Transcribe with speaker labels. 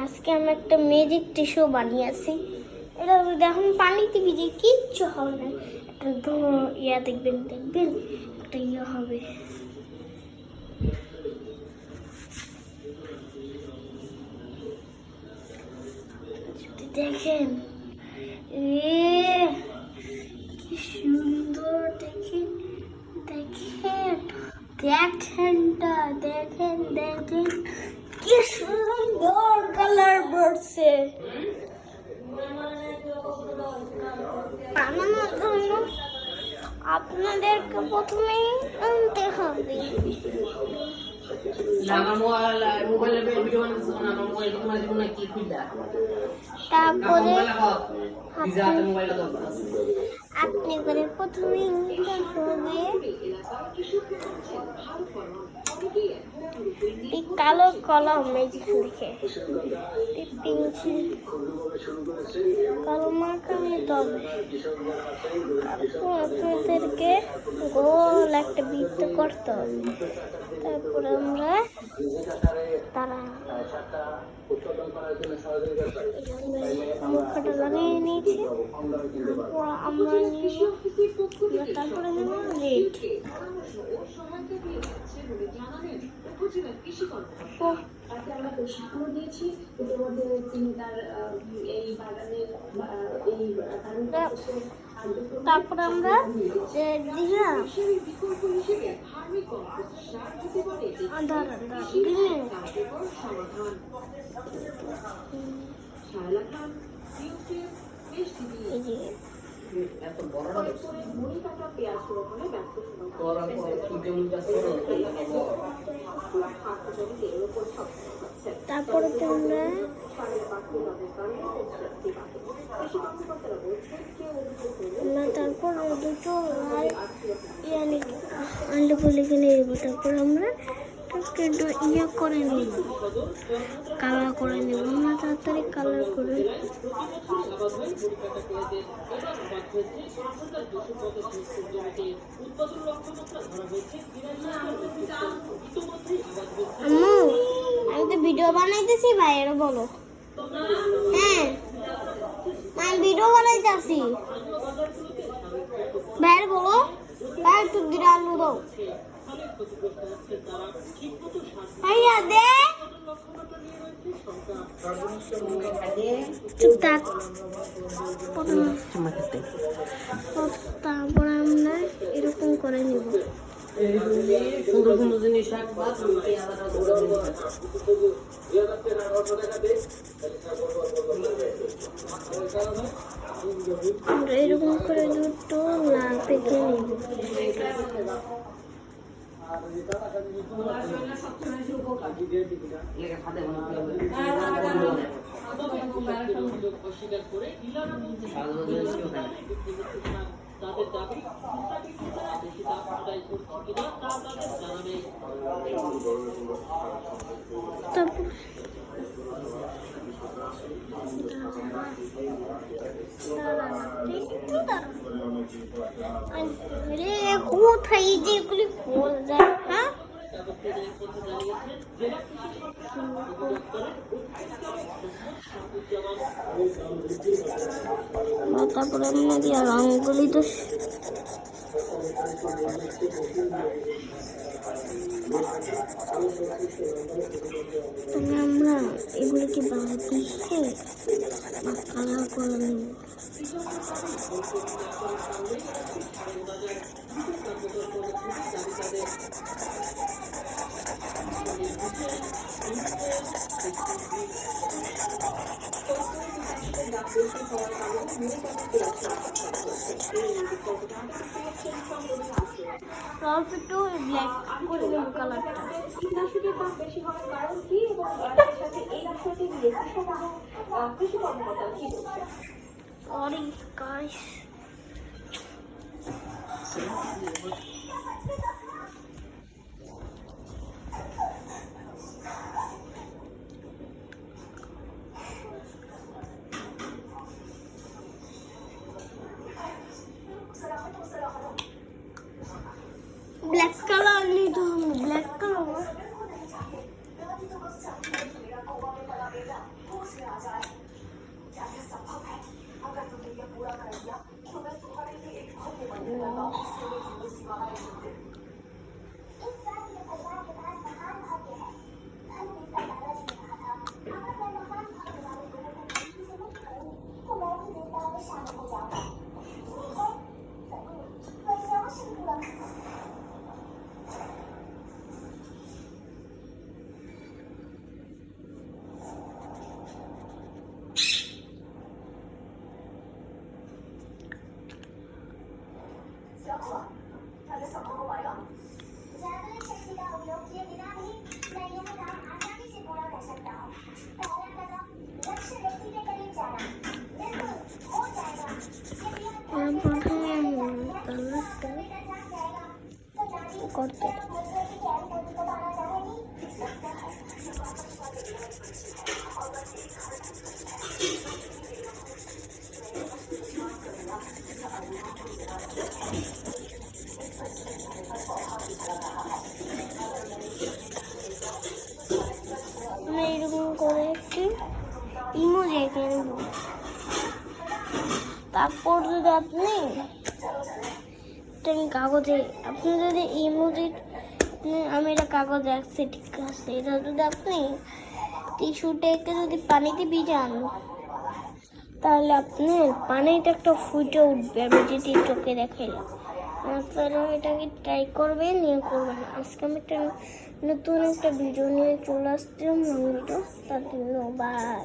Speaker 1: আজকে আমি একটা ম্যাজিক টিস্যু বানিয়েছি। এটা দেখুন পানিতে ভিজে কিচ্ছু হবে না। একটা ইয়া দেখবেন একটা ইয়ে হবে। দেখেন কি সুন্দর, দেখেন দেখেন দেখেন দেখেন কি সুন্দর কালার পড়ছে। বানানোর জন্য আপনাদেরকে প্রথমেই আনতে হবে। তারপরে আপনি করে প্রথমেই নিতে হবে এই কালো কলম, ম্যাজিক লিখে কালো মার্কা নিতে হবে। তারপর আপনাদেরকে গোল একটা বৃত্ত করতে হবে। তারপরে আমরা মুখটা লাগিয়ে নিয়েছি। আমরা তারপরে নেব রেড। তারপরে আমরা দিলাম তারপরে তোমরা তারপর দুটো আন্ডা লিখে নেব। তারপর আমরা একটু ইয়ে করে নেব, কালার করে নেব। আমরা তাড়াতাড়ি কালার করে আম্মু, আমি তো ভিডিও বানাইতেছি, ভাইয়েরও বলো। হ্যাঁ, আমি ভিডিও বানাইতেছি, ভাইয়ের বলো। ভাই একটু দিলে আলু দাও। ভাইয়া দে, চুপ থাক। তারপর আমরা এরকম করে নিব। আমরা এরকম করে দুটো লাল পেকে নিব। কোথায় যেগুলি ফুল যায়? হ্যাঁ, তারপরে আমরা দিয়ে রঙগুলি তো আমরা এগুলিকে বালতি কালার করে নেব। অল্প একটু ব্ল্যাক করে দেবো কালারটা। কীটনাশকের দাম বেশি হওয়ার কারণ কি এবং তার সাথে এই বিষয়টি নিয়ে কৃষি কর্মকর্তা কি বলছে? সরি গাইস, ব্ল্যাক কালার নিতে হবে। ব্ল্যাক কালার করতে এরকম করে একটি ইমোজি এঁকে নেব। তারপর যদি আপনি কাগজে আপনি যদি ইমোজি আমি এটা কাগজে আঁকছি, ঠিক আছে, এটা যদি আপনি টিস্যুটাকে যদি পানিতে ভিজান তাহলে আপনার পানিটা একটা ফুটে উঠবে। আমি যেটি চোখে দেখাইলাম, আপনারা এটাকে ট্রাই করবেন, নিয়ে করবেন। আজকে আমি একটা নতুন একটা ভিডিও নিয়ে চলে আসছিলাম, ভিডিও, তার জন্য বাই।